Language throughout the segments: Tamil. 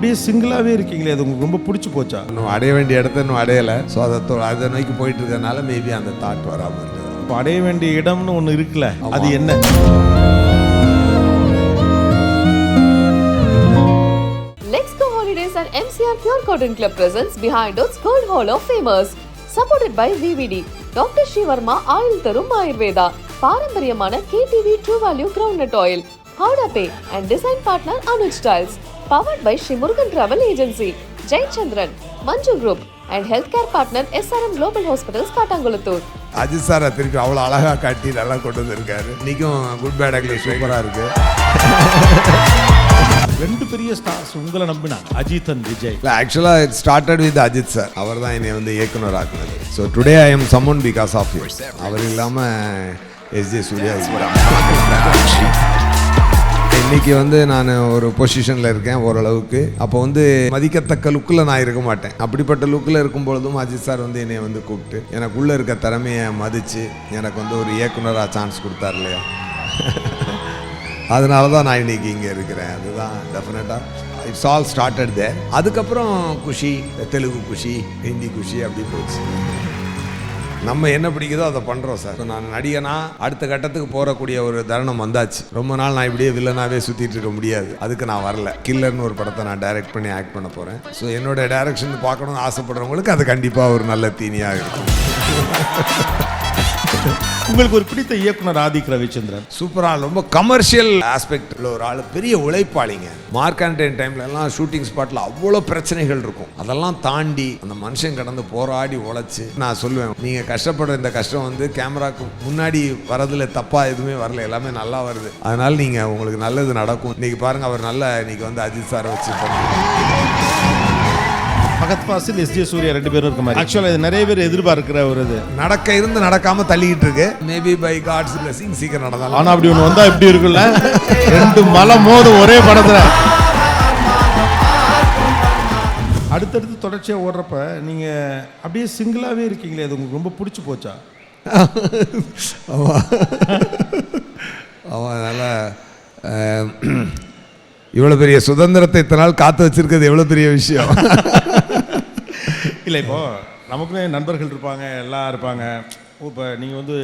அப்படியே சிங்கிளாகவே இருக்கீங்களே, அது உங்களுக்கு ரொம்ப பிடிச்சி போச்சா? இன்னும் அடைய வேண்டிய இடத்த இன்னும் அடையலை. ஸோ அதை நோக்கி போயிட்டு இருக்கிறதுனால மேபி அந்த தாட் வராமல் இருக்குது. இப்போ அடைய வேண்டிய இடம்னு ஒன்று இருக்குல்ல, அது என்ன? Let's Go Holidays and MCR Pure Cotton Club presents Behind Oats Gold Hall of Famers. Supported by VVD, Dr. Shivarma Oil Tharum Ayurveda, பாரம்பரியமான KTV True Value Groundnut Oil, Howda Pay and Design Partner Anuj Styles. Powered by Shri Murugan Travel Agency, Jai Chandran, Manju Group and Healthcare Partner SRM Global Hospitals, Katangulattur. Ajith சாரை திருப்பி அவ்வளோ அழகாக காட்டி நல்லா கொண்டு வந்திருக்காரு. இன்றைக்கும் குட் பேட் அக்லி சூப்பராக இருக்குது. ரெண்டு பெரிய ஸ்டார்ஸ் உங்களை நம்பினா, அஜித் அண்ட் விஜய். இல்லை, ஆக்சுவலாக it started with Ajith sir. அவர் தான் என்னை வந்து இயக்குனர் ஆக்குனது. So today I am someone because of you. அவர் இல்லாமல் எஸ்ஜே சூர்யா. இன்றைக்கி வந்து நான் ஒரு பொசிஷனில் இருக்கேன் ஓரளவுக்கு. அப்போ வந்து மதிக்கத்தக்க லுக்கில் நான் இருக்க மாட்டேன். அப்படிப்பட்ட லுக்கில் இருக்கும் பொழுதும் அஜித் சார் வந்து என்னை வந்து கூப்பிட்டு எனக்குள்ளே இருக்க திறமையை மதித்து எனக்கு வந்து ஒரு இயக்குனராக சான்ஸ் கொடுத்தார் இல்லையா. அதனால தான் நான் இன்றைக்கி இங்கே இருக்கிறேன். அதுதான் டெஃபினட்டாக இட்ஸ் ஆல் ஸ்டார்டட் தேர். அதுக்கப்புறம் குஷி, தெலுங்கு குஷி, ஹிந்தி குஷி அப்படி போச்சு. நம்ம என்ன பிடிக்குதோ அதை பண்ணுறோம் சார். நான் நடிகனா அடுத்த கட்டத்துக்கு போகக்கூடிய ஒரு தருணம் வந்தாச்சு. ரொம்ப நாள் நான் இப்படியே வில்லனாகவே சுற்றிட்டு இருக்க முடியாது. அதுக்கு நான் வரல. கில்லர்னு ஒரு படத்தை நான் டைரக்ட் பண்ணி ஆக்ட் பண்ண போகிறேன். ஸோ என்னோட டைரக்ஷன் பார்க்கணும்னு ஆசைப்படுறவங்களுக்கு அது கண்டிப்பாக ஒரு நல்ல தீனியாக இருக்கும். உங்களுக்கு ஒரு பிடித்த இயக்குனர் ஆதிக் ரவிச்சந்திரன். சூப்பராக, ரொம்ப கமர்ஷியல் ஆஸ்பெக்டில் ஒரு ஆள், பெரிய உழைப்பாளிங்க. மார்க் ஆண்டனி டைம்லலாம் ஷூட்டிங் ஸ்பாட்டில் அவ்வளோ பிரச்சனைகள் இருக்கும். அதெல்லாம் தாண்டி அந்த மனுஷன் கடந்து போராடி உழைச்சி, நான் சொல்லுவேன், நீங்கள் கஷ்டப்படுற இந்த கஷ்டம் வந்து கேமராக்கு முன்னாடி வரதுல தப்பாக எதுவுமே வரல, எல்லாமே நல்லா வருது. அதனால் நீங்கள் உங்களுக்கு நல்லது நடக்கும். இன்றைக்கி பாருங்கள், அவர் இன்றைக்கி வந்து அஜித் சாரை வச்சு பகத் பாசில் எஸ்ஜே சூர்யா ரெண்டு பேரும் இருக்க மாதிரி. ஆக்சுவலாக இது நிறைய பேர் எதிர்பார்க்கிற ஒரு இது நடக்காம தள்ளிக்கிட்டு இருக்கு. மேபி பை காட்ஸ் பிளெஸிங் சீக்கிரம் நடந்தாலும். ஆனால் அப்படி ஒன்று வந்தால் எப்படி இருக்குல்ல, ரெண்டு மலை மோதும் ஒரே படத்தில். அடுத்தடுத்து தொடர்ச்சியாக ஓடுறப்ப நீங்கள் அப்படியே சிங்கிளாகவே இருக்கீங்களே, அது உங்களுக்கு ரொம்ப பிடிச்சி போச்சா? அவன் அதனால் இவ்வளோ பெரிய சுதந்திரத்தை இத்தனால் காத்து வச்சிருக்கிறது எவ்வளோ பெரிய விஷயம். இல்லை, இப்போது நமக்குமே நண்பர்கள் இருப்பாங்க, எல்லாம் இருப்பாங்க. இப்போ நீங்கள் வந்து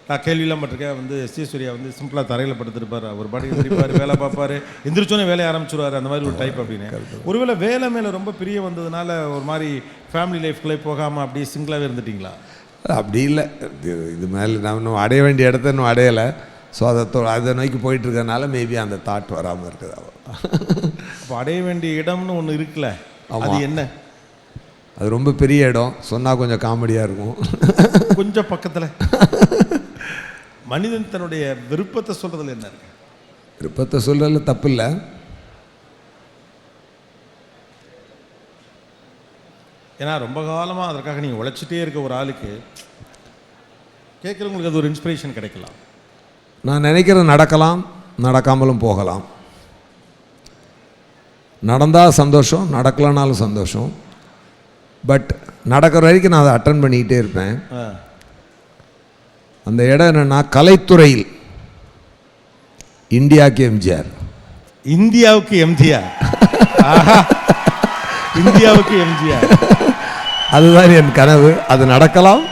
நான் கேள்வியெல்லாம் பட்டிருக்கேன், வந்து எஸ்ஜே சூர்யா வந்து சிம்பிளாக தரையில் படுத்துருப்பார், அவர் பாட்டுக்கு எந்திரிப்பார், வேலை பார்ப்பார், எந்திரிச்சோன்னே வேலையை ஆரம்பிச்சுடுவார், அந்த மாதிரி ஒரு டைப் அப்படின்னு. ஒருவேளை வேலை மேலே ரொம்ப பிரிய வந்ததுனால ஒரு மாதிரி ஃபேமிலி லைஃப்குள்ளே போகாமல் அப்படியே சிங்கிளாகவே இருந்துட்டிங்களா? அப்படி இல்லை, இது மேலே நான் இன்னும் அடைய வேண்டிய இடத்த இன்னும் அடையலை. ஸோ அதை நோக்கி போயிட்டு இருக்கிறதுனால மேபி அந்த தாட் வராமல் இருக்குது. அப்போ அடைய வேண்டிய இடம்னு ஒன்று இருக்குல்ல, அது என்ன? அது ரொம்ப பெரிய இடம், சொன்னால் கொஞ்சம் காமெடியாக இருக்கும். கொஞ்சம் பக்கத்தில் மனிதன் தன்னுடைய விருப்பத்தை சொல்கிறதுல என்ன இருக்கு? விருப்பத்தை சொல்கிறதுல தப்பு இல்லை. ஏன்னா ரொம்ப காலமாக அதற்காக நீங்கள் உழைச்சிட்டே இருக்க ஒரு ஆளுக்கு கேட்குறவங்களுக்கு அது ஒரு இன்ஸ்பிரேஷன் கிடைக்கலாம். நான் நினைக்கிறது நடக்கலாம், நடக்காமலும் போகலாம். நடந்தால் சந்தோஷம், நடக்கலனாலும் சந்தோஷம். பட் நடக்கிற வரைக்கும் நான் அதை அட்டன் பண்ணிக்கிட்டே இருப்பேன். அந்த இடம் என்னென்னா, கலைத்துறையில் இந்தியாவுக்கு எம்ஜிஆர். இந்தியாவுக்கு எம்ஜிஆர். இந்தியாவுக்கு எம்ஜிஆர், அதுதான் என் கனவு. அது நடக்கலாம்,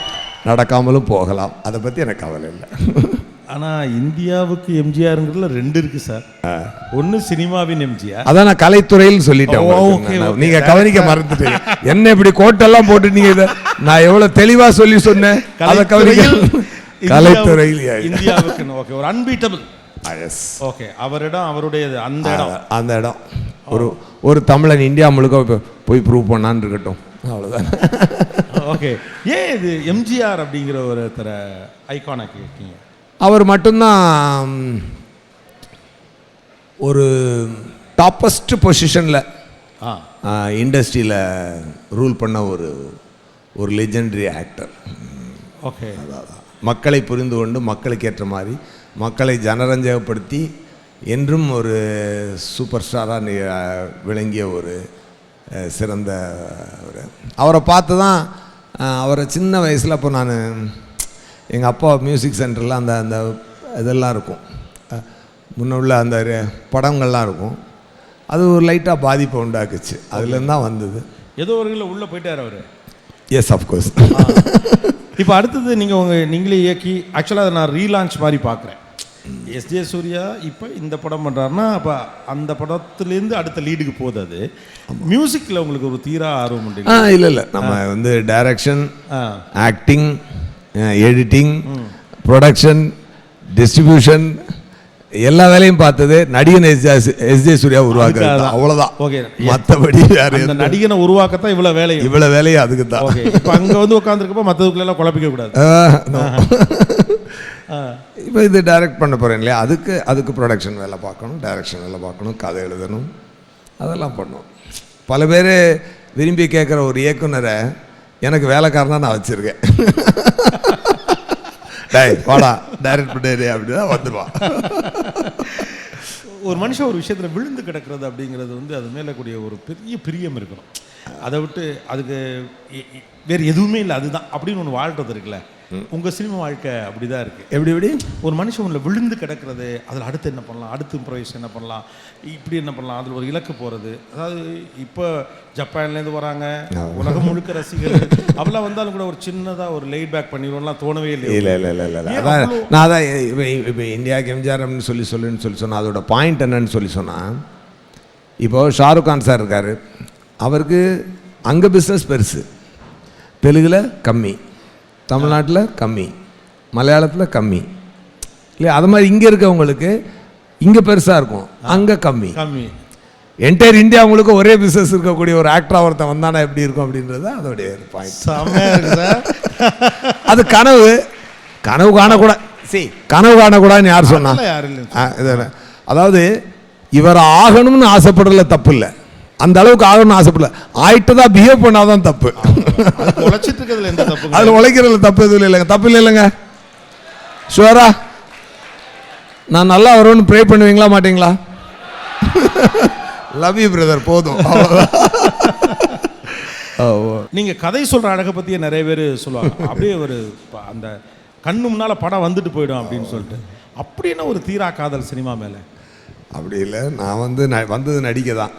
நடக்காமலும் போகலாம். அதை பற்றி எனக்கு கவலை இல்லை. ஆனால் இந்தியாவுக்கு எம்ஜிஆருங்கிறதுல ரெண்டு இருக்குது சார். ஒன்று சினிமாவின் எம்ஜிஆர், அதான் நான் கலைத்துறையில் சொல்லிட்டேன். நீங்கள் கவனிக்க மறந்துட்டீங்க. என்ன இப்படி கோட்டெல்லாம் போட்டு நீங்கள் இதை நான் எவ்வளோ தெளிவாக சொல்லி சொன்னேன். அதை கவனிக்க. கலைத்துறையில் இந்தியாவுக்கு ஓகே, ஒரு அன்பீட்டபிள். ஓகே, அவரிடம் அவருடையது அந்த இடம் ஒரு தமிழன் இந்தியா முழுக்க போய் ப்ரூவ் பண்ணான்னு இருக்கட்டும், அவ்வளோதான். ஓகே, ஏன் இது எம்ஜிஆர் அப்படிங்கிற ஒருத்தர ஐகானாக இருக்கீங்க? அவர் மட்டும்தான் ஒரு டாப்பஸ்ட் பொசிஷனில் இண்டஸ்ட்ரியில் ரூல் பண்ண ஒரு லெஜெண்டரி ஆக்டர். ஓகே, மக்களை புரிந்து கொண்டு மக்களுக்கு ஏற்ற மாதிரி மக்களை ஜனரஞ்சகப்படுத்தி என்றும் ஒரு சூப்பர் ஸ்டாராக விளங்கிய ஒரு சிறந்த அவரை பார்த்து தான் அவரை சின்ன வயசில் அப்போ நான் எங்கள் அப்பா மியூசிக் சென்டரில் அந்த இதெல்லாம் இருக்கும், முன்ன உள்ள அந்த படங்கள்லாம் இருக்கும். அது ஒரு லைட்டாக பாதிப்பை உண்டாக்குச்சு. அதுலேருந்து தான் வந்தது. ஏதோ ஒரு உள்ளே போயிட்டார் அவர். Yes of course. இப்போ அடுத்தது நீங்களே இயக்கி ஆக்சுவலாக அதை நான் ரீலான்ச் மாதிரி பார்க்குறேன். எஸ்ஜே சூர்யா இப்போ இந்த படம் பண்ணுறாருன்னா அப்போ அந்த படத்துலேருந்து அடுத்த லீடுக்கு போகுது. அது மியூசிக்கில் உங்களுக்கு ஒரு தீரா ஆர்வம் உண்டு? இல்லை நம்ம வந்து direction, acting, editing, production, distribution எல்லா வேலையும் பார்த்தது நடிகன் எஸ்ஜே சூர்யா உருவாக்குறது. அவ்வளோதான். ஓகே. மற்றபடி வேற அந்த நடிகனை உருவாக்கத்தான் இவ்வளோ வேலையும் அதுக்கு தான். ஓகே. இப்போ அங்கே வந்து உட்காந்துருக்கப்போ மற்றதுக்குள்ளெல்லாம் குழப்பிக்க கூடாது. இப்போ இது டைரக்ட் பண்ண போகிறேன் இல்லையா, அதுக்கு ப்ரொடக்ஷன் வேலை பார்க்கணும், டைரக்ஷன் வேலை பார்க்கணும், கதை எழுதணும், அதெல்லாம் பண்ணணும். பல பேர் விரும்பி கேட்குற ஒரு இயக்குனரை எனக்கு வேலைக்காரனாக நான் வச்சுருக்கேன். டேய் வாடா டைரக்ட் பண்ணு அப்படின்னா வந்துடுவான். ஒரு மனுஷன் ஒரு விஷயத்தில் விழுந்து கிடக்கிறது அப்படிங்கிறது வந்து அது மேலே கூடிய ஒரு பெரிய பிரியம் இருக்கணும். அதை விட்டு அதுக்கு வேறு எதுவுமே இல்லை அதுதான் அப்படின்னு ஒன்று வாழ்றது இருக்குல்ல. உங்கள் சினிமா வாழ்க்கை அப்படி தான் இருக்குது. எப்படி ஒரு மனுஷன் ஒன்றில் விழுந்து கிடக்கிறது, அதில் அடுத்து என்ன பண்ணலாம், அடுத்து இம்ப்ரவைஸ் என்ன பண்ணலாம், இப்படி என்ன பண்ணலாம், அதில் ஒரு இலக்கு போகிறது. அதாவது இப்போ ஜப்பான்லேருந்து வராங்க, உலகம் முழுக்க ரசிகர்கள் அவெல்லாம் வந்தாலும் கூட ஒரு சின்னதாக ஒரு லைட் பேக் பண்ணிடுவோம்லாம் தோணவே இல்லை. இல்லை நான் அதான் இப்போ இந்தியாவுக்கு எம்ஜிஆர் அப்படின்னு சொல்லி சொன்னேன். அதோட பாயிண்ட் என்னன்னு சொல்லி சொன்னால், இப்போது ஷாருக் கான் சார் இருக்கார், அவருக்கு அங்கே பிஸ்னஸ் பெருசு, தெலுங்கில் கம்மி, தமிழ்நாட்டில் கம்மி, மலையாளத்தில் கம்மி இல்லையா. அது மாதிரி இங்கே இருக்கவங்களுக்கு இங்கே பெருசாக இருக்கும், அங்கே கம்மி. என்டையர் இந்தியா அவங்களுக்கு ஒரே பிஸ்னஸ் இருக்கக்கூடிய ஒரு ஆக்டராக ஒருத்தன் வந்தானா எப்படி இருக்கும் அப்படின்றது அதோடைய பாயிண்ட். அது கனவு காணக்கூடாதுன்னு யார் சொன்னா? அதாவது இவர் ஆகணும்னு ஆசைப்படுறதுல தப்பு இல்லை, அந்த அளவுக்கு ஆகணும்னு ஆசைப்படல, ஆயிட்டு தான் பிஹேவ் பண்ணாதான் தப்பு. அதில் உழைக்கிறதுல தப்பு எதுவும் இல்லைங்க, தப்பு இல்லைங்க. ஷுவரா நான் நல்லா வருவேன்னு ப்ரே பண்ணுவீங்களா மாட்டீங்களா? லவ் யூ பிரதர், போதும். நீங்கள் கதை சொல்கிற அழகை பற்றியே நிறைய பேர் சொல்லுவாங்க. அப்படியே ஒரு அந்த கண்ணு முன்னால் படம் வந்துட்டு போயிடும் அப்படின்னு சொல்லிட்டு. அப்படின்னா ஒரு தீரா காதல் சினிமா மேலே அப்படி இல்லை. நான் வந்தது நடிக்க தான்.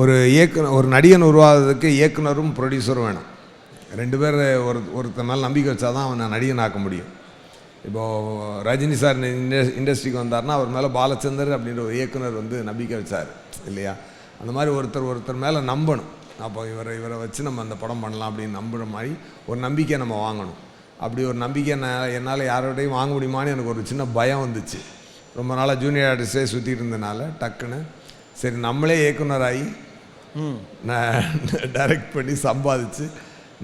ஒரு நடிகன் உருவாகிறதுக்கு இயக்குனரும் ப்ரொடியூசரும் வேணும். ரெண்டு பேர் ஒருத்தர் மேலே நம்பிக்கை வச்சா தான் அவனை நடிகன் ஆக்க முடியும். இப்போது ரஜினி சார் இண்டஸ்ட்ரிக்கு வந்தார்னா அவர் மேலே பாலச்சந்தர் அப்படின்ற ஒரு இயக்குனர் நம்பிக்கை வச்சார் இல்லையா. அந்த மாதிரி ஒருத்தர் மேலே நம்பணும். அப்போ இவரை வச்சு நம்ம அந்த படம் பண்ணலாம் அப்படின்னு நம்புகிற மாதிரி ஒரு நம்பிக்கையை நம்ம வாங்கணும். அப்படி ஒரு நம்பிக்கை என்னால் யாரோடையும் வாங்க முடியுமான்னு எனக்கு ஒரு சின்ன பயம் வந்துச்சு. ரொம்ப நாளாக ஜூனியர் ஆர்டிஸ்டே சுற்றிட்டு இருந்தனால டக்குன்னு சரி நம்மளே இயக்குனராகி டைரக்ட் பண்ணி சம்பாதிச்சு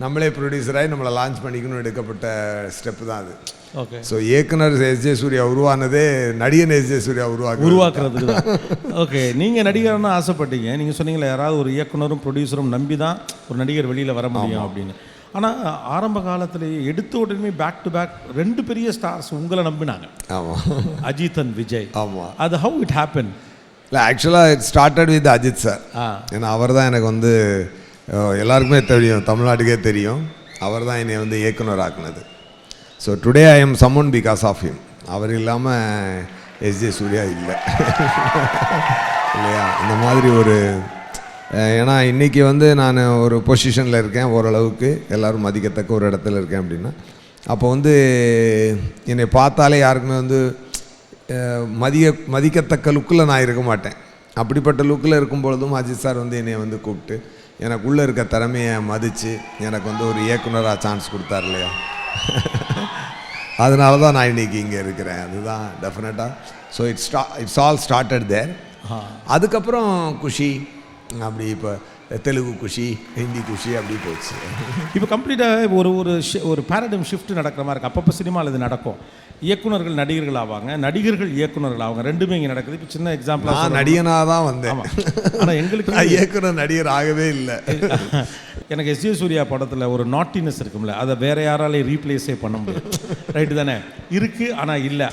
நம்மளே ப்ரொடியூசராகி நம்மளை லான்ச் பண்ணிக்கணும்னு எடுக்கப்பட்ட ஸ்டெப்பு தான் அது. ஓகே. ஸோ இயக்குனர் எஸ்ஜே சூர்யா உருவானதே நடிகன் எஸ்ஜே சூர்யா உருவாக்குறதுக்கு தான். ஓகே. நீங்கள் நடிகர்னு ஆசைப்பட்டீங்க. நீங்கள் சொன்னீங்களா யாராவது ஒரு இயக்குனரும் ப்ரொடியூசரும் நம்பி தான் ஒரு நடிகர் வெளியில் வர முடியும் அப்படின்னு. ஆனால் ஆரம்ப காலத்திலேயே எடுத்த உடனே பேக் டு பேக் 2 பெரிய ஸ்டார்ஸ் உங்களை நம்பினாங்க. ஆமாம். அஜித் அண்ட் விஜய். ஆமாம். அது ஹவு இட் ஹேப்பன்? இல்லை ஆக்சுவலாக it started with Ajith sir. ஏன்னா அவர் தான் எனக்கு எல்லாருக்குமே தெரியும், தமிழ்நாட்டுக்கே தெரியும், அவர் தான் என்னை இயக்குனர் ஆக்குனது. So today I am someone because of him. அவர் இல்லாமல் எஸ்ஜே சூர்யா இல்லை இல்லையா. இந்த மாதிரி ஏன்னா இன்றைக்கி நான் ஒரு பொசிஷனில் இருக்கேன், ஓரளவுக்கு எல்லோரும் மதிக்கத்தக்க ஒரு இடத்துல இருக்கேன் அப்படின்னா, அப்போ என்னை பார்த்தாலே யாருக்குமே மதிக்கத்தக்க லுக்கில் நான் இருக்க மாட்டேன். அப்படிப்பட்ட லுக்கில் இருக்கும் பொழுதும் அஜித் சார் என்னை கூப்பிட்டு எனக்குள்ளே இருக்க திறமையை மதித்து எனக்கு ஒரு இயக்குனராக சான்ஸ் கொடுத்தார் இல்லையா. அதனால தான் நான் இன்றைக்கி இங்கே இருக்கிறேன். அதுதான் டெஃபினட்டாக. ஸோ இட்ஸ் ஆல் ஸ்டார்டட் தேர். அதுக்கப்புறம் குஷி, அப்படி இப்போ தெலுங்கு குஷி, ஹிந்தி குஷி அப்படி போச்சு. இப்போ கம்ப்ளீட்டாக ஒரு பேரடைம் ஷிஃப்ட் நடக்கிற மாதிரி இருக்குது. அப்பப்போ சினிமாவில் இது நடக்கும். இயக்குனர்கள் நடிகர்கள் ஆவாங்க, நடிகர்கள் இயக்குனர்கள் ஆவாங்க, ரெண்டுமே இங்கே நடக்குது. இப்போ சின்ன எக்ஸாம்பிள், நான் நடிகனாக தான் வந்தேன். ஆனால் எங்களுக்கு இயக்குனர் நடிகர் ஆகவே இல்லை. எனக்கு எஸ்ஜே சூர்யா படத்தில் ஒரு நாட்டினஸ் இருக்கும்ல, அதை வேறு யாராலையும் ரீப்ளேஸே பண்ண முடியும். ரைட்டு தானே? இருக்குது, ஆனால் இல்லை.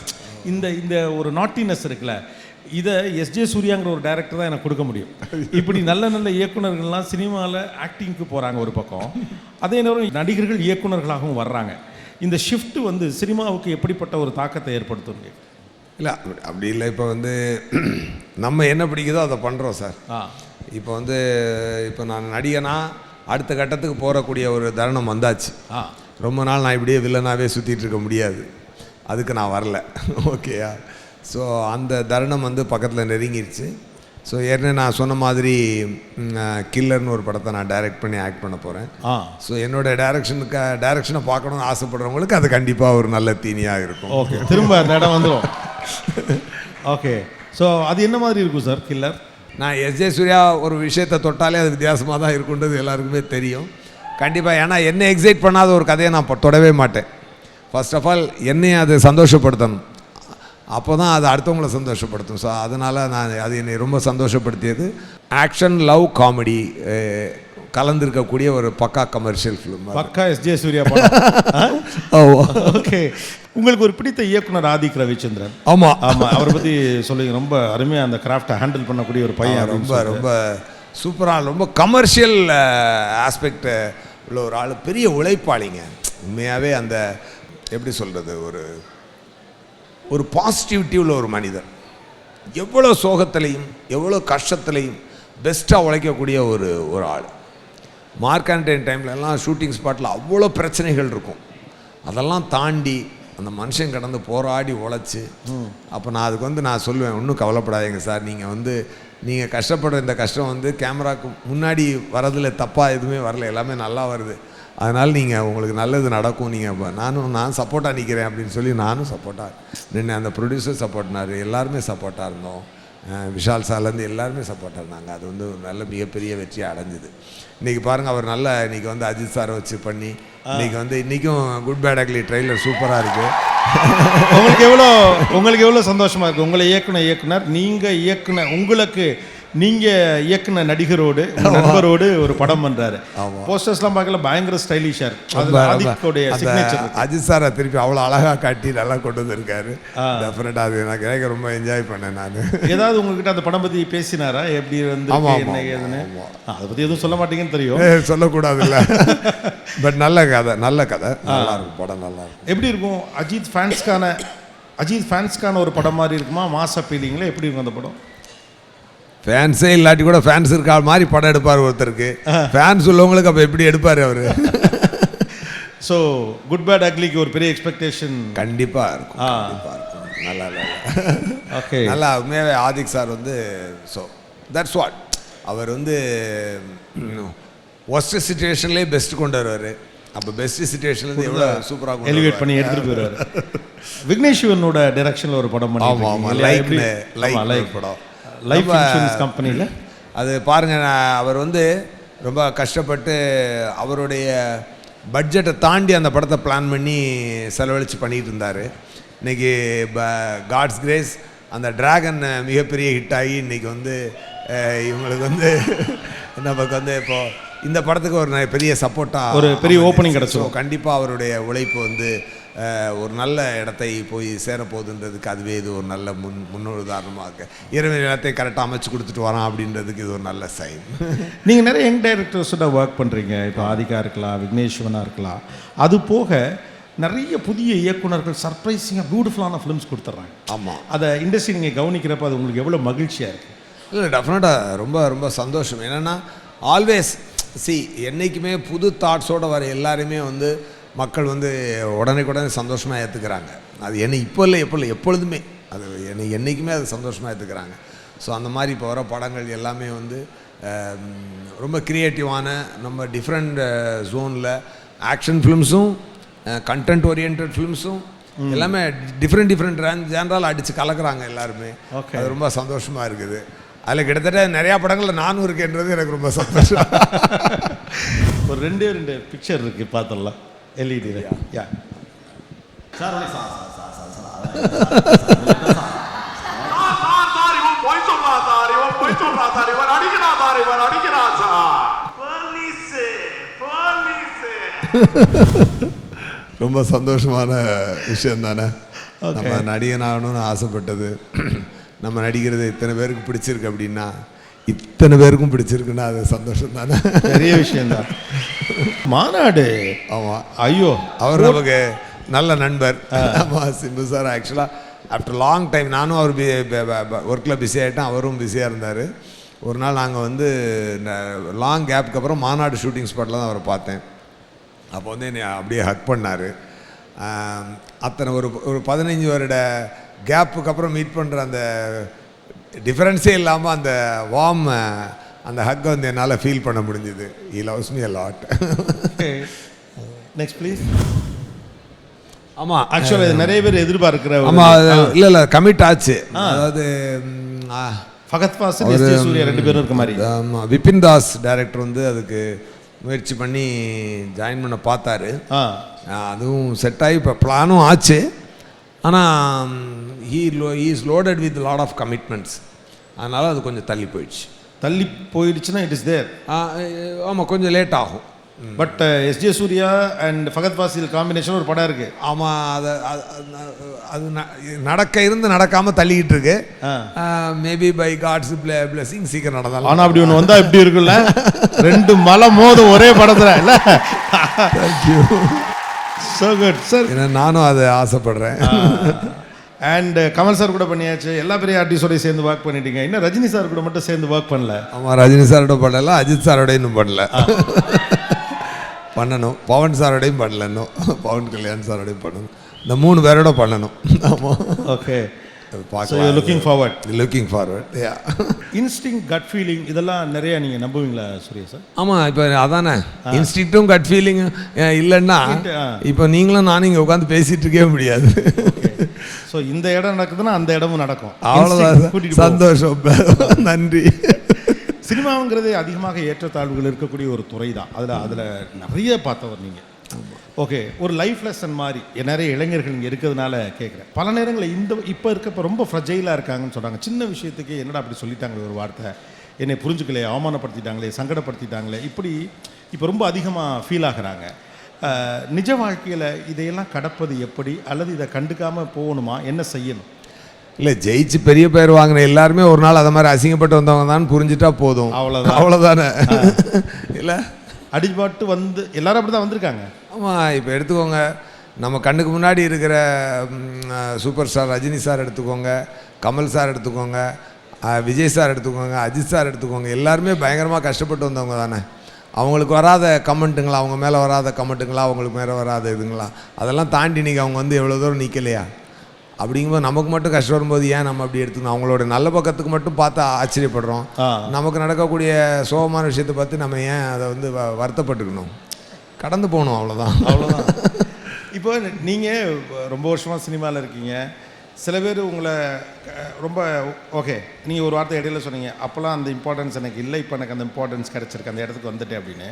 இந்த ஒரு நாட்டினஸ் இருக்குல்ல, இதை எஸ்ஜே சூர்யாங்கிற ஒரு டைரக்டர் தான் எனக்கு கொடுக்க முடியும். இப்படி நல்ல நல்ல இயக்குனர்கள்லாம் சினிமாவில் ஆக்டிங்க்கு போகிறாங்க ஒரு பக்கம், அதே நேரம் நடிகர்கள் இயக்குனர்களாகவும் வர்றாங்க. இந்த ஷிஃப்ட் சினிமாவுக்கு எப்படிப்பட்ட ஒரு தாக்கத்தை ஏற்படுத்தும்? இல்லை அப்படி இல்லை. இப்போ வந்து நம்ம என்ன பிடிக்குதோ அதை பண்ணுறோம் சார். இப்போ வந்து இப்போ நான் நடிகனா அடுத்த கட்டத்துக்கு போகக்கூடிய ஒரு தருணம் வந்தாச்சு. ரொம்ப நாள் நான் இப்படியே வில்லனாகவே சுற்றிட்டு இருக்க முடியாது, அதுக்கு நான் வரல. ஓகேயா? ஸோ அந்த தருணம் வந்து பக்கத்தில் நெருங்கிடுச்சு. ஸோ ஏற்கனவே நான் சொன்ன மாதிரி கில்லர்னு ஒரு படத்தை நான் டைரக்ட் பண்ணி ஆக்ட் பண்ண போகிறேன். ஸோ என்னோட டைரக்ஷனை பார்க்கணுன்னு ஆசைப்படுறவங்களுக்கு அது கண்டிப்பாக ஒரு நல்ல தீனியாக இருக்கும். ஓகே, திரும்ப அந்த இடம் வந்துடும். ஓகே, ஸோ அது என்ன மாதிரி இருக்கும் சார் கில்லர்? நான் எஸ்.ஜே. சூர்யா ஒரு விஷயத்தை தொட்டாலே அது வித்தியாசமாக தான் இருக்குன்றது எல்லாருக்குமே தெரியும் கண்டிப்பாக. ஏன்னா என்னை எக்ஸைட் பண்ணாத ஒரு கதையை நான் தொடவே மாட்டேன். ஃபர்ஸ்ட் ஆஃப் ஆல் என்னையும் அது சந்தோஷப்படுத்தணும், அப்போ தான் அது அடுத்தவங்களை சந்தோஷப்படுத்தும். ஸோ அதனால் அது என்னை ரொம்ப சந்தோஷப்படுத்தியது. ஆக்ஷன், லவ், காமெடி கலந்துருக்கக்கூடிய ஒரு பக்கா கமர்ஷியல் ஃபிலிம். பக்கா எஸ்.ஜே. சூர்யா படம். ஓகே, உங்களுக்கு ஒரு பிடித்த இயக்குனர் ஆதிக் ரவிச்சந்திரன். ஆமாம் ஆமாம், அவரை பற்றி சொல்லுங்க. ரொம்ப அருமையாக அந்த கிராஃப்டை ஹேண்டில் பண்ணக்கூடிய ஒரு பையன். ரொம்ப ரொம்ப சூப்பராக, ரொம்ப கமர்ஷியல் ஆஸ்பெக்ட் உள்ள ஒரு ஆள். பெரிய உழைப்பாளிங்க உண்மையாகவே. அந்த எப்படி சொல்கிறது, ஒரு பாசிட்டிவிட்டி உள்ள ஒரு மனிதர். எவ்வளோ சோகத்திலையும் எவ்வளோ கஷ்டத்துலையும் பெஸ்ட்டாக உழைக்கக்கூடிய ஒரு ஆள். மார்க் ஆண்டனி டைம்லலாம் ஷூட்டிங் ஸ்பாட்டில் அவ்வளோ பிரச்சனைகள் இருக்கும், அதெல்லாம் தாண்டி அந்த மனுஷன் கடந்து போராடி உழைச்சி. அப்போ நான் அதுக்கு வந்து நான் சொல்லுவேன், ஒன்றும் கவலைப்படாதீங்க சார், நீங்கள் கஷ்டப்படுற இந்த கஷ்டம் வந்து கேமராவுக்கு முன்னாடி வரதில் தப்பாக எதுவுமே வரல, எல்லாமே நல்லா வருது. அதனால் நீங்கள் உங்களுக்கு நல்லது நடக்கும், நான் சப்போர்ட்டாக நிற்கிறேன் அப்படின்னு சொல்லி நானும் சப்போர்ட்டாக நின்று. அந்த ப்ரொடியூசர் சப்போர்ட்னார், எல்லாருமே சப்போர்ட்டாக இருந்தோம். விஷால் சார்லேருந்து எல்லாருமே சப்போர்ட்டாக இருந்தாங்க. அது வந்து ஒரு நல்ல மிகப்பெரிய வெற்றியை அடைஞ்சிது. இன்றைக்கி பாருங்கள், அவர் நல்லா இன்றைக்கி வந்து அஜித் சாரை வச்சு பண்ணி இன்றைக்கும் குட் பேட் அக்லி ட்ரெய்லர் சூப்பராக இருக்குது. உங்களுக்கு எவ்வளோ சந்தோஷமாக இருக்குது? உங்களை இயக்குனர் நீங்கள் இயக்குன நடிகரோடு நண்பரோடு ஒரு படம் பண்றாரு. போஸ்டர்ஸ்லாம் பார்க்கல, பயங்கர ஸ்டைலிஷாக இருக்கு. அஜித் சாரை திருப்பி அவ்வளோ அழகாக காட்டி நல்லா கொண்டு வந்திருக்காரு. டெஃபினட்டாக அது நான் கேட்க ரொம்ப என்ஜாய் பண்ணேன். நான் ஏதாவது உங்ககிட்ட அந்த படம் பற்றி பேசினாரா? எப்படி வந்து என்ன ஏதுன்னு? அதை பற்றி எதுவும் சொல்ல மாட்டீங்கன்னு தெரியும், சொல்லக்கூடாதுல்ல. பட் நல்ல கதை நல்லா இருக்கும், படம் நல்லா இருக்கும். எப்படி இருக்கும்? அஜித் ஃபேன்ஸ்க்கான ஒரு படம் மாதிரி இருக்குமா? மாஸ் அப்பீலிங்கில் எப்படி இருக்கும் அந்த படம்? ஃபேன்ஸே இல்லாட்டி கூட ஃபேன்ஸ் இருக்கா மாதிரி படம் எடுப்பார் ஒருத்தருக்கு. ஃபேன்ஸ் உள்ளவங்களுக்கு அப்போ எப்படி எடுப்பார் அவர்? ஸோ குட் பேட் அக்லிக்கு ஒரு பெரிய எக்ஸ்பெக்டேஷன் கண்டிப்பாக இருக்கும். நல்லா ஓகே, நல்லா உண்மையாகவே ஆதிக் சார் வந்து ஸோ தட்ஸ் வாட். அவர் வந்து ஒஸ்ட் சிச்சுவேஷன்லேயே பெஸ்ட் கொண்டு வருவார். அப்போ பெஸ்ட் சிச்சுவேஷன்லேருந்து எவ்வளோ சூப்பராக எலிவேட் பண்ணி எடுத்துகிட்டு போயிடுவார். விக்னேஷ் சிவனோட டைரக்ஷனில் ஒரு படம் லைக் படம் லைஃப் இன்சூரன்ஸ் கம்பெனியில். அது பாருங்கள், அவர் வந்து ரொம்ப கஷ்டப்பட்டு அவருடைய பட்ஜெட்டை தாண்டி அந்த படத்தை பிளான் பண்ணி செலவழித்து பண்ணிகிட்டு இருந்தார். இன்றைக்கி காட்ஸ் கிரேஸ் அந்த டிராகன் மிகப்பெரிய ஹிட் ஆகி இன்றைக்கி வந்து இவங்களுக்கு வந்து நமக்கு வந்து இப்போது இந்த படத்துக்கு ஒரு பெரிய சப்போர்ட்டாக ஒரு பெரிய ஓப்பனிங் கிடச்சோம். கண்டிப்பாக அவருடைய உழைப்பு வந்து ஒரு நல்ல இடத்தை போய் சேரப்போகுதுன்றதுக்கு அதுவே இது ஒரு நல்ல முன்னுதாரணமாக இருக்குது. இறைவன் இடத்தை கரெக்டாக அமைச்சு கொடுத்துட்டு வரான் அப்படின்றதுக்கு இது ஒரு நல்ல சைன். நீங்கள் நிறைய யங் டைரக்டர்ஸோட ஒர்க் பண்ணுறீங்க. இப்போ ஆதிகா இருக்கலாம், விக்னேஷ் சிவனா இருக்கலாம். அது போக நிறைய புதிய இயக்குனர்கள் சர்ப்ரைசிங்காக பியூட்டிஃபுல்லான ஃபிலிம்ஸ் கொடுத்துட்றாங்க. ஆமாம், அதை இண்டஸ்ட்ரி நீங்கள் கவனிக்கிறப்ப அது உங்களுக்கு எவ்வளோ மகிழ்ச்சியாக இருக்குது? இல்லை, டெஃபினட்டாக ரொம்ப ரொம்ப சந்தோஷம். என்னென்னா ஆல்வேஸ் என்றைக்குமே புது தாட்ஸோடு வர எல்லாருமே வந்து மக்கள் வந்து உடனே சந்தோஷமாக ஏற்றுக்கிறாங்க. அது என்னை இப்போ இல்லை எப்பொழுதுமே அது என்றைக்குமே அது சந்தோஷமாக ஏற்றுக்கிறாங்க. ஸோ அந்த மாதிரி இப்போ வர படங்கள் எல்லாமே வந்து ரொம்ப க்ரியேட்டிவான, நம்ம டிஃப்ரெண்ட் ஜோனில் ஆக்ஷன் ஃபிலிம்ஸும் கண்டென்ட் ஓரியன்ட் ஃபிலிம்ஸும் எல்லாமே டிஃப்ரெண்ட் ஜேனரால் அடித்து கலக்கிறாங்க எல்லாருமே. அது ரொம்ப சந்தோஷமாக இருக்குது. அதில் கிட்டத்தட்ட நிறையா படங்களில் நானும் இருக்கேன்றது எனக்கு ரொம்ப சந்தோஷம். ஒரு ரெண்டு பிக்சர் இருக்குது, பார்த்துடலாம். எல்இடியில். யா சார், ரொம்ப சந்தோஷமான விஷயம் தானே. நம்ம நடிகன் ஆகணும்னு ஆசைப்பட்டது, நம்ம நடிக்கிறது இத்தனை பேருக்கு பிடிச்சிருக்கு அப்படின்னா, இத்தனை பேருக்கும் பிடிச்சிருக்குன்னா அது சந்தோஷம் தானே, பெரிய விஷயம்தான். மாநாடு. ஆமாம், ஐயோ, அவர் நமக்கு நல்ல நண்பர். ஆமாம், சிம்பு சார் ஆக்சுவலாக ஆஃப்டர் லாங் டைம் நானும் அவர் ஒர்க்கில் பிஸி ஆகிட்டேன், அவரும் பிஸியாக இருந்தார். ஒரு நாள் நாங்கள் வந்து லாங் கேப்புக்கு அப்புறம் மாநாடு ஷூட்டிங் ஸ்பாட்டில் தான் அவரை பார்த்தேன். அப்போ வந்து என்னை அப்படியே ஹக் பண்ணார். அத்தனை ஒரு 15 வருட கேப்புக்கு அப்புறம் மீட் பண்ணுற அந்த டிஃப்ரென்ஸே இல்லாமல் அந்த வார்ம் அந்த ஹக்கை வந்து என்னால் ஃபீல் பண்ண முடிஞ்சுது. He loves me a lot. Next please. ஆமாம், ஆக்சுவலாக நிறைய பேர் எதிர்பார்க்குற. ஆமாம், இல்லை கமிட் ஆச்சு. அதாவது ஃபகத் ஃபாசில், எஸ்.ஜே. சூர்யா 2 பேரும் இருக்க மாதிரி. ஆமாம், விபின் தாஸ் டைரக்டர் வந்து அதுக்கு முயற்சி பண்ணி ஜாயின் பண்ண பார்த்தாரு. அதுவும் செட் ஆகி இப்போ பிளானும் ஆச்சு. ஆனால் he is loaded with lot of commitments. அதனால் அது கொஞ்சம் தள்ளி போயிடுச்சு. தள்ளி போயிடுச்சுன்னா இட் இஸ் தேர். ஆமாம், கொஞ்சம் லேட் ஆகும். But SJ. Suriya and Fahadh Faasil combination ஒரு படம் இருக்குது. ஆமாம், அது நடக்காமல் தள்ளிக்கிட்டு இருக்கு. மேபி பை காட்ஸ் பிளெஸிங் சீக்கிரம் நடந்தாலும். ஆனால் அப்படி ஒன்று வந்தால் எப்படி இருக்குல்ல, 2 மலை மோதும் ஒரே படத்தில் இல்லை. Thank you, so good sir. நானும் அதை ஆசைப்படுறேன். அண்ட் கமல் சார் கூட பண்ணியாச்சு, எல்லா பெரிய ஆர்டிஸ்டோடய சேர்ந்து ஒர்க் பண்ணிட்டீங்க. இன்னும் ரஜினி சார் கூட மட்டும் சேர்ந்து ஒர்க் பண்ணல. ஆமாம், ரஜினி சாரோட பண்ணல, அஜித் சாரோட இன்னும் பண்ணல. பண்ணணும். பவன் சாரோடையும் பண்ணல, இன்னும் பவன் கல்யாண் சாரோடையும் பண்ணணும். இந்த 3 பேரோட பண்ணணும். ஆமாம், okay. Looking forward. Instinct, cut feeling இதெல்லாம் நிறைய நீங்கள் நம்புவீங்களா சூர்யா சார்? ஆமாம், இப்போ அதானே இன்ஸ்டிங்டும் கட் ஃபீலிங்கும் இல்லைன்னா இப்போ நீங்களும் நானும் இங்கே உட்காந்து பேசிகிட்டு இருக்கவே முடியாது. ஸோ இந்த இடம் நடக்குதுன்னா அந்த இடமும் நடக்கும். அவ்வளோதான். சந்தோஷம், நன்றி. சினிமாங்கிறது அதிகமாக ஏற்றத்தாழ்வுகள் இருக்கக்கூடிய ஒரு துறை தான். அதில் நிறைய பார்த்தவர் நீங்கள். ஓகே, ஒரு லைஃப் லெசன் மாதிரி நிறைய இளைஞர்கள் இங்கே இருக்கிறதுனால கேட்குறேன். பல நேரங்களில் இப்போ இருக்கப்போ ரொம்ப ஃப்ரஜைலாக இருக்காங்கன்னு சொல்கிறாங்க. சின்ன விஷயத்துக்கு என்னடா அப்படி சொல்லிட்டாங்களே ஒரு வார்த்தை, என்னை புரிஞ்சுக்கலையே, அவமானப்படுத்திட்டாங்களே, சங்கடப்படுத்திட்டாங்களே, இப்படி இப்போ ரொம்ப அதிகமாக ஃபீல் ஆகுறாங்க. நிஜ வாழ்க்கையில் இதையெல்லாம் கடப்பது எப்படி, அல்லது இதை கண்டுக்காமல் போகணுமா, என்ன செய்யணும்? இல்லை, ஜெயிச்சு பெரிய பேர் வாங்கின எல்லாருமே ஒரு நாள் அதை மாதிரி அசிங்கப்பட்டு வந்தவங்க தான் புரிஞ்சுட்டா போதும். அவ்வளோதானே. இல்லை, அடிபாட்டு வந்து எல்லாரும் அப்படி தான் வந்திருக்காங்க. ஆமாம், இப்போ எடுத்துக்கோங்க, நம்ம கண்ணுக்கு முன்னாடி இருக்கிற சூப்பர் ஸ்டார் ரஜினி சார் எடுத்துக்கோங்க, கமல் சார் எடுத்துக்கோங்க, விஜய் சார் எடுத்துக்கோங்க, அஜித் சார் எடுத்துக்கோங்க, எல்லாருமே பயங்கரமாக கஷ்டப்பட்டு வந்தவங்க தானே. அவங்களுக்கு வராத கமெண்ட்டுங்களா, அவங்க மேலே வராத கமெண்ட்டுங்களா, அவங்களுக்கு மேலே வராத இதுங்களா, அதெல்லாம் தாண்டி நீங்கள் அவங்க வந்து எவ்வளோ தூரம் நிற்கலையா? அப்படிங்கும்போது நமக்கு மட்டும் கஷ்டம் வரும்போது ஏன் நம்ம அப்படி எடுத்துக்கணும்? அவங்களோட நல்ல பக்கத்துக்கு மட்டும் பார்த்து ஆச்சரியப்படுறோம். நமக்கு நடக்கக்கூடிய சோகமான விஷயத்தை பார்த்து நம்ம ஏன் அதை வந்து வருத்தப்பட்டுக்கணும்? கடந்து போகணும், அவ்வளோதான். இப்போ நீங்கள் ரொம்ப வருஷமாக சினிமாவில் இருக்கீங்க. சில பேர் உங்களை ரொம்ப ஓகே, நீங்கள் ஒரு வார்த்தை இடையில சொன்னீங்க, அப்போல்லாம் அந்த இம்பார்ட்டன்ஸ் எனக்கு இல்லை, இப்போ எனக்கு அந்த இம்பார்ட்டன்ஸ் கிடச்சிருக்கு, அந்த இடத்துக்கு வந்துட்டேன் அப்படின்னு.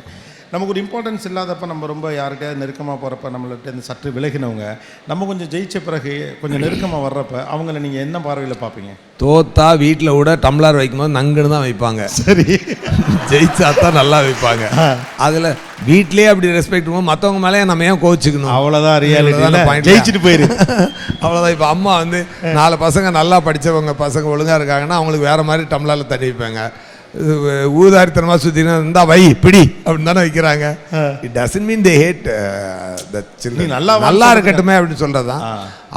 நமக்கு ஒரு இம்பார்ட்டன்ஸ் இல்லாதப்போ நம்ம ரொம்ப யார்கிட்டயாவது நெருக்கமாக போகிறப்ப நம்மள்கிட்ட இந்த சற்று விலகினவங்க நம்ம கொஞ்சம் ஜெயிச்ச பிறகு கொஞ்சம் நெருக்கமாக வர்றப்ப அவங்கள நீங்கள் என்ன பார்வையில் பார்ப்பீங்க? தோத்தா வீட்டில் கூட டம்ளர் வைக்கும்போது நங்குன்னு தான் வைப்பாங்க. சரி, ஜெயிச்சா தான் நல்லா வைப்பாங்க. அதில் வீட்லேயே அப்படி ரெஸ்பெக்ட் பண்ணுவோம், மற்றவங்க மேலே நம்ம ஏன் கோச்சிக்கணும்? அவ்வளோதான் ரியாலிட்டி. ஜெயிச்சுட்டு போயிரு, அவ்வளோதான். இப்போ அம்மா வந்து 4 பசங்க நல்லா படித்தவங்க பசங்க ஒழுங்காக இருக்காங்கன்னா அவங்களுக்கு வேறு மாதிரி டம்ளரில் தண்ணி வைப்பாங்க. ஊதாரித்தனமாக சுற்றினா இருந்தா வை பிடி அப்படின்னு தானே வைக்கிறாங்க. It doesn't mean they hate the children. நல்லா இருக்கட்டுமே அப்படின்னு சொல்கிறது தான்.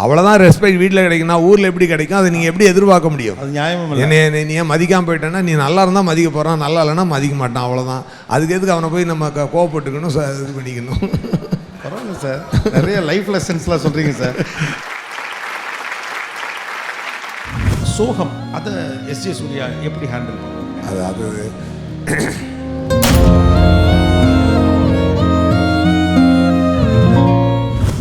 அவ்வளோதான் ரெஸ்பெக்ட் வீட்டில் கிடைக்குன்னா ஊரில் எப்படி கிடைக்கும்? அதை நீங்கள் எப்படி எதிர்பார்க்க முடியும்? அது நியாயமாக என்னை நீ ஏன் மதிக்காமல் போயிட்டேன்னா, நீ நல்லா இருந்தால் மதிக்க போகிறான், நல்லா இல்லைன்னா மதிக்க மாட்டான், அவ்வளோதான். அதுக்கு எதுக்கு அவனை போய் நம்ம கோவப்பட்டுக்கணும், இது பண்ணிக்கணும்? பரவாயில்ல சார், நிறைய லைஃப் லெசன்ஸ்லாம் சொல்கிறீங்க சார். சோகம் அதை எஸ்.ஜே. சூர்யா எப்படி ஹேண்டில் பண்ணுவாங்க? அது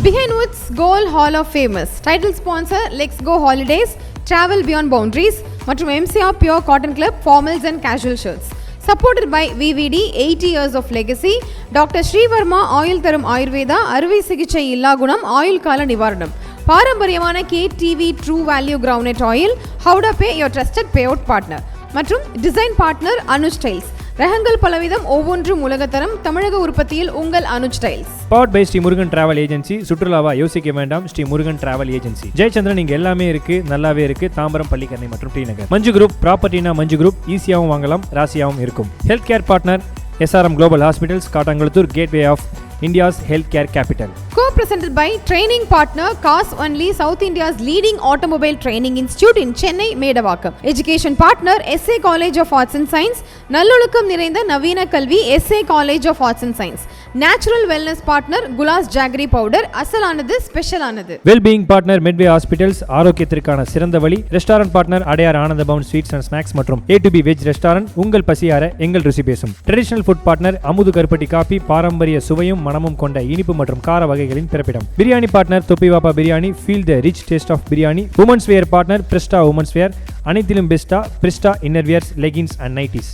Behind Woods Gold Hall of Famous title sponsor Let's Go Holidays, Travel Beyond Boundaries மற்றும் MCR Pure Cotton Club formals and casual shirts. Supported by VVD 80 years of legacy, Dr. Srivarma oil தரும் ஆயுர்வேதா, அறுவை சிகிச்சை இல்லா குணம், ஆயுள் கால நிவாரணம், பாரம்பரியமான KTV True Value Groundnut Oil, Howda Pay your trusted payout partner மற்றும் டிசைன் பார்ட்னர் அனுஜ் ஸ்டைல்ஸ். ரகங்கள் பலவிதம், ஒவ்வொன்றும் உலகத்தரம், தமிழக உற்பத்தியில் உங்கள் Anuj styles. Powered by Shri Murugan travel agency. சுற்றுலாவா யோசிக்க வேண்டாம், ஸ்ரீ முருகன் டிராவல் ஏஜென்சி. ஜெயச்சந்திரன் இங்க எல்லாமே இருக்கு, நல்லாவே இருக்கு. தாம்பரம், பள்ளிக்கரணை மற்றும் டி நகர். மஞ்சு குரூப் ப்ராப்பர்ட்டினா மஞ்சு குரூப், ஈஸியாகவும் வாங்கலாம், ராசியாகவும் இருக்கும். Health care partner SRM global hospitals, Kattankulathur, gateway of India's healthcare capital. Co-presented by training partner Cars Only, South India's leading automobile training institute in Chennai, Medavakkam. Education partner SA College of Arts and Science, நல்லொழுக்கம் நிறைந்த நவீன கல்வி SA College of Arts and Science. Natural wellness partner Gulas Jaggery powder, அசலானது ஸ்பெஷலானது. Well-being partner Medway Hospitals, ஆரோக்கியத்திற்கான சிறந்த வழி. Restaurant partner Adyar Ananda Pawan sweets and snacks மற்றும் A to B veg restaurant, உங்கள் பசியார எங்கள் ருசி பேசும். Traditional food partner அமுது கருப்பட்டி காபி, பாரம்பரிய சுவையும் மனமும் கொண்ட இனிப்பு மற்றும் கார வகைகளின் பிறப்பிடம். Biryani partner Thoppivappa biryani, feel the rich taste of biryani. Women's wear partner Brista women's wear, அனைத்திலும் பெஸ்டா Brista inner wears, leggings and nighties.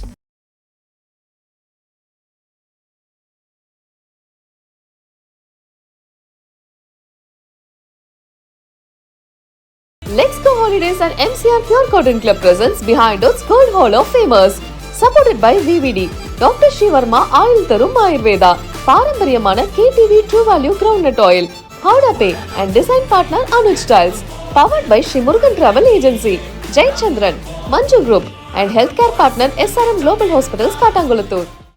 Let's Go Holidays and MCR Pure Cotton Club presents Behind Oats Gold Hall of Famers. Supported by VVD, Dr. Shivarma oil தரும் ஆயுர்வேதா, பாரம்பரியமான KTV True Value Groundnut Oil, Howda Pay and design partner Anuj Styles. Powered by Sri Murugan Travel Agency, Jai Chandran, Manju Group and healthcare partner SRM Global Hospitals, Katangulathur.